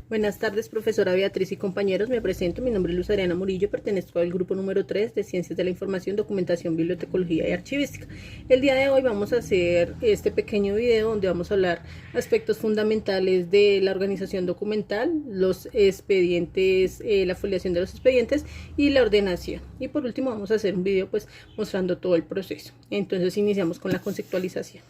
Buenas tardes, profesora Beatriz y compañeros. Me presento. Mi nombre es Luz Adriana Murillo. Pertenezco al grupo número 3 de Ciencias de la Información, Documentación, Bibliotecología y Archivística. El día de hoy vamos a hacer este pequeño video donde vamos a hablar aspectos fundamentales de la organización documental, los expedientes, la foliación de los expedientes y la ordenación. Y por último vamos a hacer un video pues mostrando todo el proceso. Entonces iniciamos con la conceptualización.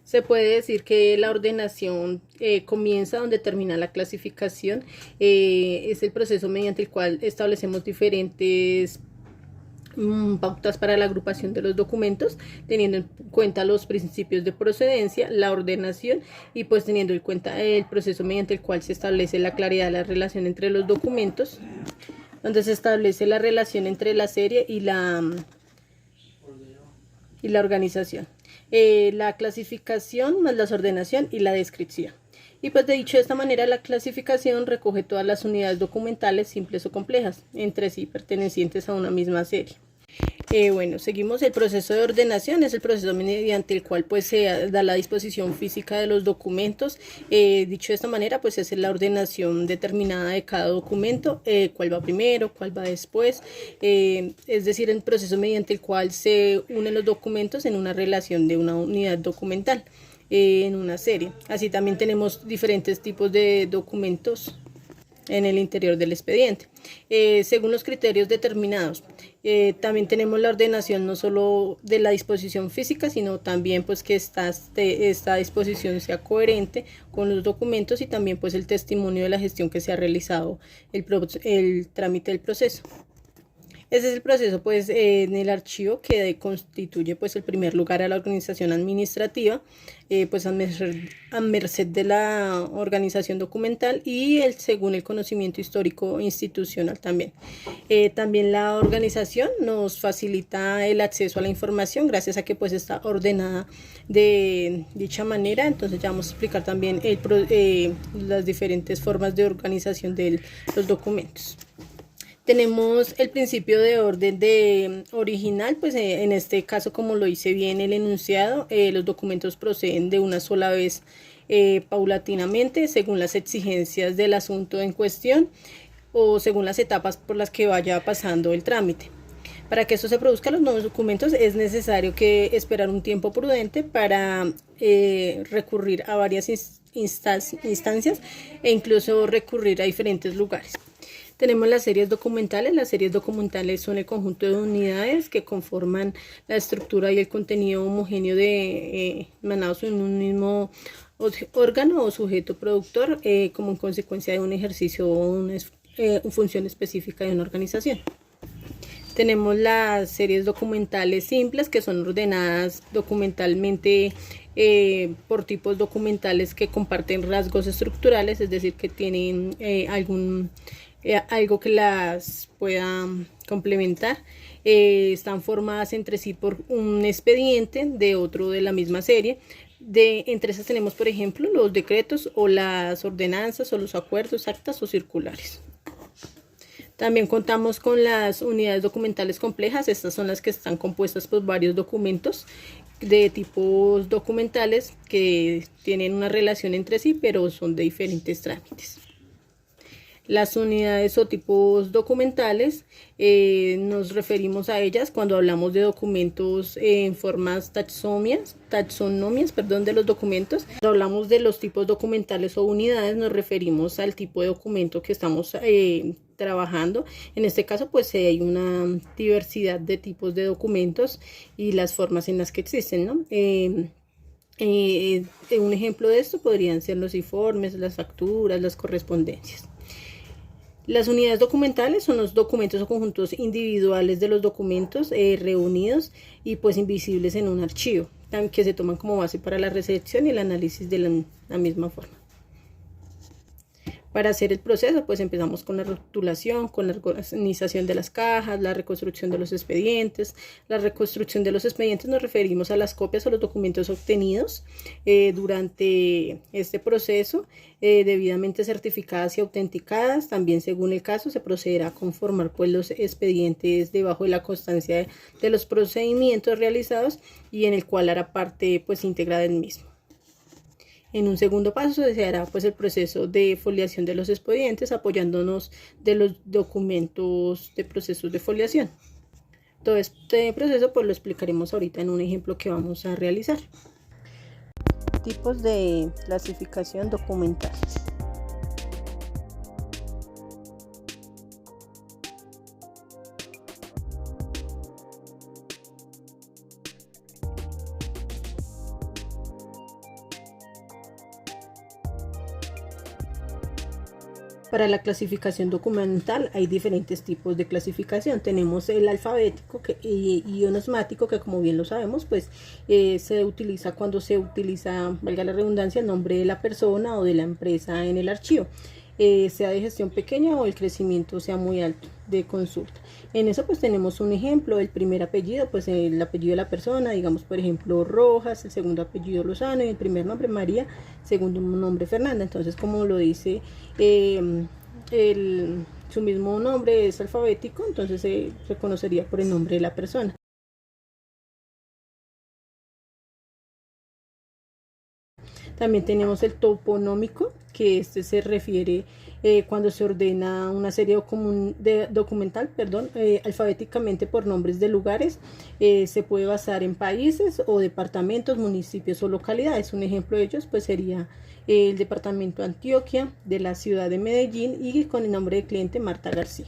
Se puede decir que la ordenación comienza donde termina la clasificación. Es el proceso mediante el cual establecemos diferentes pautas para la agrupación de los documentos, teniendo en cuenta los principios de procedencia, la ordenación y pues teniendo en cuenta el proceso mediante el cual se establece la claridad de la relación entre los documentos, donde se establece la relación entre la serie y la organización. La clasificación más la ordenación y la descripción. Y pues dicho de esta manera, la clasificación recoge todas las unidades documentales simples o complejas, entre sí pertenecientes a una misma serie. Bueno, seguimos el proceso de ordenación. Es el proceso mediante el cual pues se da la disposición física de los documentos. Dicho de esta manera, pues es la ordenación determinada de cada documento, cuál va primero, cuál va después, es decir, el proceso mediante el cual se unen los documentos en una relación de una unidad documental en una serie. Así también tenemos diferentes tipos de documentos en el interior del expediente, según los criterios determinados. También tenemos la ordenación no solo de la disposición física, sino también pues que esta disposición sea coherente con los documentos y también pues el testimonio de la gestión que se ha realizado el trámite del proceso. Ese es el proceso pues en el archivo que constituye pues el primer lugar a la organización administrativa, pues a merced de la organización documental y según el conocimiento histórico institucional también. También la organización nos facilita el acceso a la información gracias a que pues está ordenada de dicha manera. Entonces ya vamos a explicar también las diferentes formas de organización de los documentos. Tenemos el principio de orden original, pues en este caso, como lo dice bien el enunciado, los documentos proceden de una sola vez paulatinamente, según las exigencias del asunto en cuestión o según las etapas por las que vaya pasando el trámite. Para que esto se produzca los nuevos documentos es necesario esperar un tiempo prudente para recurrir a varias instancias e incluso recurrir a diferentes lugares. Tenemos las series documentales. Las series documentales son el conjunto de unidades que conforman la estructura y el contenido homogéneo emanados en un mismo órgano o sujeto productor como consecuencia de un ejercicio o una función específica de una organización. Tenemos las series documentales simples, que son ordenadas documentalmente por tipos documentales que comparten rasgos estructurales, es decir, que tienen algo que las pueda complementar. Están formadas entre sí por un expediente de otro de la misma serie. Entre esas tenemos, por ejemplo, los decretos o las ordenanzas o los acuerdos, actas o circulares. También contamos con las unidades documentales complejas. Estas son las que están compuestas por varios documentos de tipos documentales que tienen una relación entre sí, pero son de diferentes trámites. Las unidades o tipos documentales nos referimos a ellas cuando hablamos de documentos en formas taxonomias de los documentos. Cuando hablamos de los tipos documentales o unidades nos referimos al tipo de documento que estamos trabajando. En este caso pues hay una diversidad de tipos de documentos y las formas en las que existen, ¿no? Un ejemplo de esto podrían ser los informes, las facturas, las correspondencias. Las unidades documentales son los documentos o conjuntos individuales de los documentos reunidos y pues invisibles en un archivo, que se toman como base para la recepción y el análisis de la misma forma. Para hacer el proceso, pues empezamos con la rotulación, con la organización de las cajas, la reconstrucción de los expedientes. La reconstrucción de los expedientes nos referimos a las copias o los documentos obtenidos durante este proceso, debidamente certificadas y autenticadas. También, según el caso, se procederá a conformar pues los expedientes debajo de la constancia de los procedimientos realizados y en el cual hará parte pues íntegra del mismo. En un segundo paso se hará pues el proceso de foliación de los expedientes apoyándonos de los documentos de procesos de foliación. Todo este proceso pues lo explicaremos ahorita en un ejemplo que vamos a realizar. Tipos de clasificación documental. Para la clasificación documental hay diferentes tipos de clasificación. Tenemos el alfabético y onomático, que como bien lo sabemos, pues se utiliza cuando se utiliza, valga la redundancia, el nombre de la persona o de la empresa en el archivo. Sea de gestión pequeña o el crecimiento sea muy alto de consulta. En eso pues tenemos un ejemplo: el primer apellido, pues el apellido de la persona, digamos por ejemplo Rojas, el segundo apellido Lozano y el primer nombre María, segundo nombre Fernanda. Entonces, como lo dice su mismo nombre es alfabético, entonces se reconocería por el nombre de la persona. También tenemos el toponómico, que este se refiere cuando se ordena una serie documental alfabéticamente por nombres de lugares. Se puede basar en países o departamentos, municipios o localidades. Un ejemplo de ellos pues sería el departamento Antioquia, de la ciudad de Medellín, y con el nombre de cliente Marta García.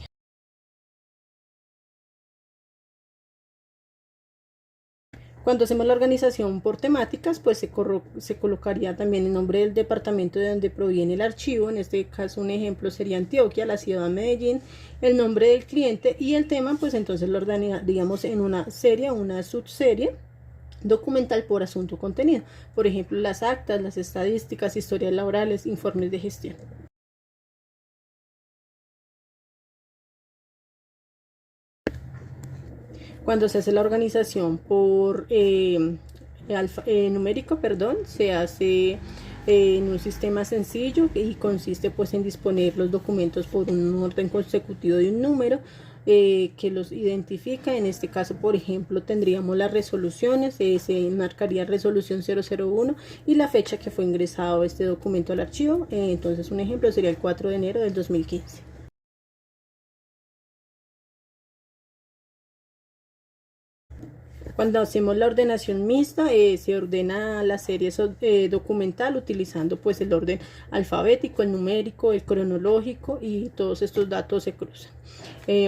Cuando hacemos la organización por temáticas, pues se colocaría también el nombre del departamento de donde proviene el archivo. En este caso, un ejemplo sería Antioquia, la ciudad de Medellín, el nombre del cliente y el tema, pues entonces lo ordenaríamos en una serie o una subserie documental por asunto contenido. Por ejemplo, las actas, las estadísticas, historias laborales, informes de gestión. Cuando se hace la organización por numérico, se hace en un sistema sencillo y consiste pues en disponer los documentos por un orden consecutivo de un número que los identifica. En este caso, por ejemplo, tendríamos las resoluciones, se marcaría resolución 001 y la fecha que fue ingresado este documento al archivo. Entonces, un ejemplo sería el 4 de enero del 2015. Cuando hacemos la ordenación mixta, se ordena la serie documental utilizando pues el orden alfabético, el numérico, el cronológico, y todos estos datos se cruzan.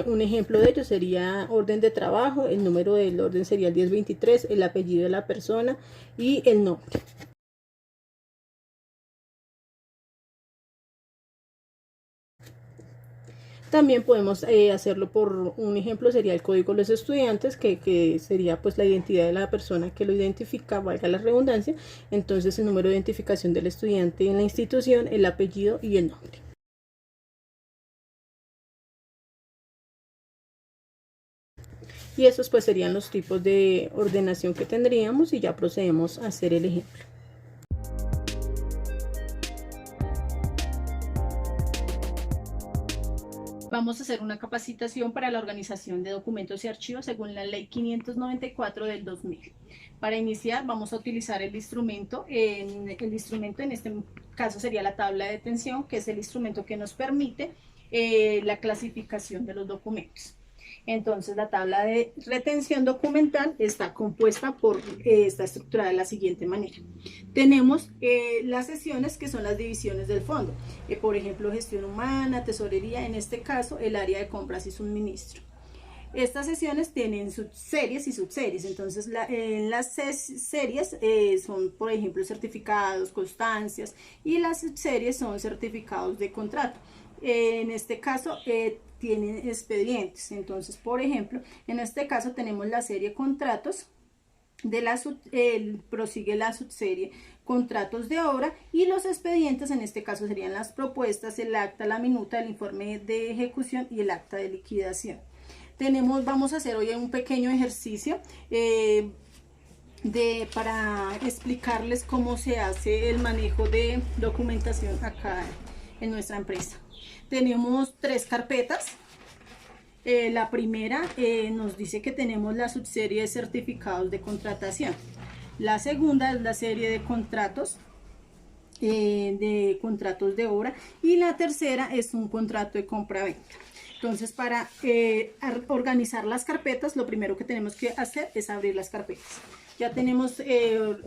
Un ejemplo de ello sería orden de trabajo. El número del orden sería el 1023, el apellido de la persona y el nombre. También podemos hacerlo por un ejemplo, sería el código de los estudiantes, que sería pues la identidad de la persona que lo identifica, valga la redundancia. Entonces, el número de identificación del estudiante en la institución, el apellido y el nombre. Y esos pues serían los tipos de ordenación que tendríamos, y ya procedemos a hacer el ejemplo. Vamos a hacer una capacitación para la organización de documentos y archivos según la Ley 594 del 2000. Para iniciar vamos a utilizar el instrumento. El instrumento en este caso sería la tabla de detención, que es el instrumento que nos permite la clasificación de los documentos. Entonces, la tabla de retención documental está compuesta está estructurada de la siguiente manera. Tenemos las sesiones, que son las divisiones del fondo. Por ejemplo, gestión humana, tesorería, en este caso el área de compras y suministro. Estas sesiones tienen subseries y subseries. Entonces, en las series son, por ejemplo, certificados, constancias, y las subseries son certificados de contrato. En este caso tienen expedientes. Entonces, por ejemplo, en este caso tenemos la serie contratos, prosigue la subserie contratos de obra, y los expedientes en este caso serían las propuestas, el acta, la minuta, el informe de ejecución y el acta de liquidación. Vamos a hacer hoy un pequeño ejercicio para explicarles cómo se hace el manejo de documentación acá en nuestra empresa. Tenemos 3 carpetas. La primera nos dice que tenemos la subserie de certificados de contratación. La segunda es la serie de contratos. de contratos de obra, y la tercera es un contrato de compra-venta. Entonces, para organizar las carpetas, lo primero que tenemos que hacer es abrir las carpetas. Ya tenemos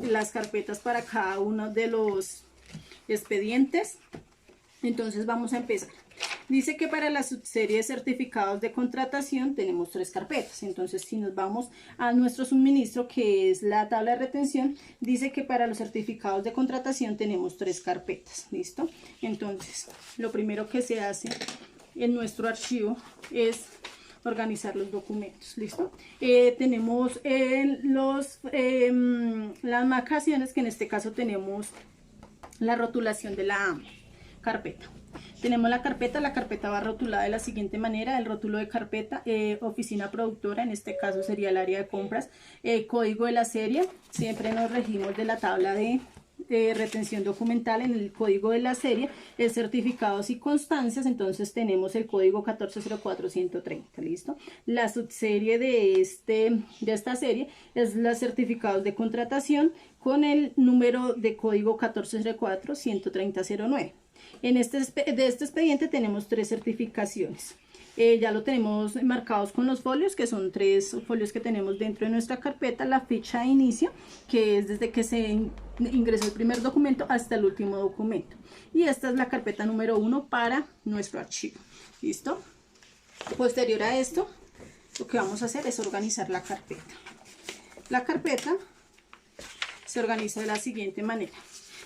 las carpetas para cada uno de los expedientes. Entonces vamos a empezar. Dice que para la subserie de certificados de contratación tenemos 3 carpetas. Entonces, si nos vamos a nuestro suministro, que es la tabla de retención, dice que para los certificados de contratación tenemos 3 carpetas. ¿Listo? Entonces, lo primero que se hace en nuestro archivo es organizar los documentos. ¿Listo? Tenemos las marcaciones, que en este caso tenemos la rotulación de la carpeta. Tenemos la carpeta va rotulada de la siguiente manera: el rótulo de carpeta, oficina productora, en este caso sería el área de compras, código de la serie, siempre nos regimos de la tabla de retención documental. En el código de la serie es certificados y constancias, entonces tenemos el código 1404130. ¿Listo? La subserie de esta serie es los certificados de contratación con el número de código 140413009. De este expediente tenemos 3 certificaciones. Ya lo tenemos marcados con los folios, que son 3 folios que tenemos dentro de nuestra carpeta. La fecha de inicio, que es desde que se ingresó el primer documento hasta el último documento. Y esta es la carpeta número 1 para nuestro archivo. ¿Listo? Posterior a esto, lo que vamos a hacer es organizar la carpeta. La carpeta se organiza de la siguiente manera.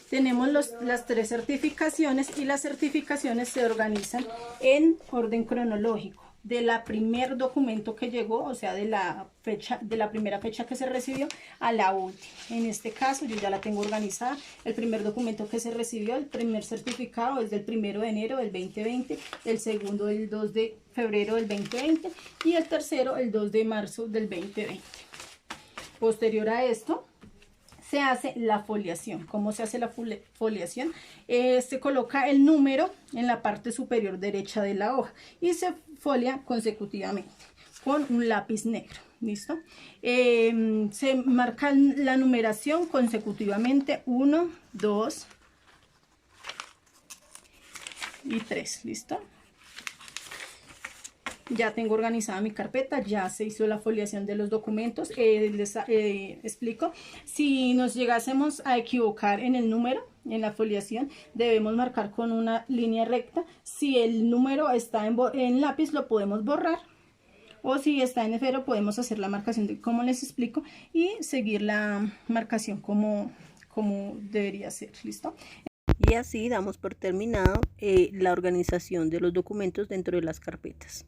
Tenemos las 3 certificaciones, y las certificaciones se organizan en orden cronológico, de la primer documento que llegó, o sea, de la primera fecha que se recibió a la última. En este caso yo ya la tengo organizada. El primer documento que se recibió, el primer certificado, es del 1 de enero del 2020, el segundo el 2 de febrero del 2020 y el tercero el 2 de marzo del 2020. Posterior a esto se hace la foliación. ¿Cómo se hace la foliación? Se coloca el número en la parte superior derecha de la hoja y se folia consecutivamente con un lápiz negro. ¿Listo? Se marca la numeración consecutivamente: 1, 2 y 3. ¿Listo? Ya tengo organizada mi carpeta, ya se hizo la foliación de los documentos. Les explico: si nos llegásemos a equivocar en el número, en la foliación, debemos marcar con una línea recta. Si el número está en lápiz, lo podemos borrar, o si está en esfero, podemos hacer la marcación como les explico y seguir la marcación como debería ser. ¿Listo? Y así damos por terminado la organización de los documentos dentro de las carpetas.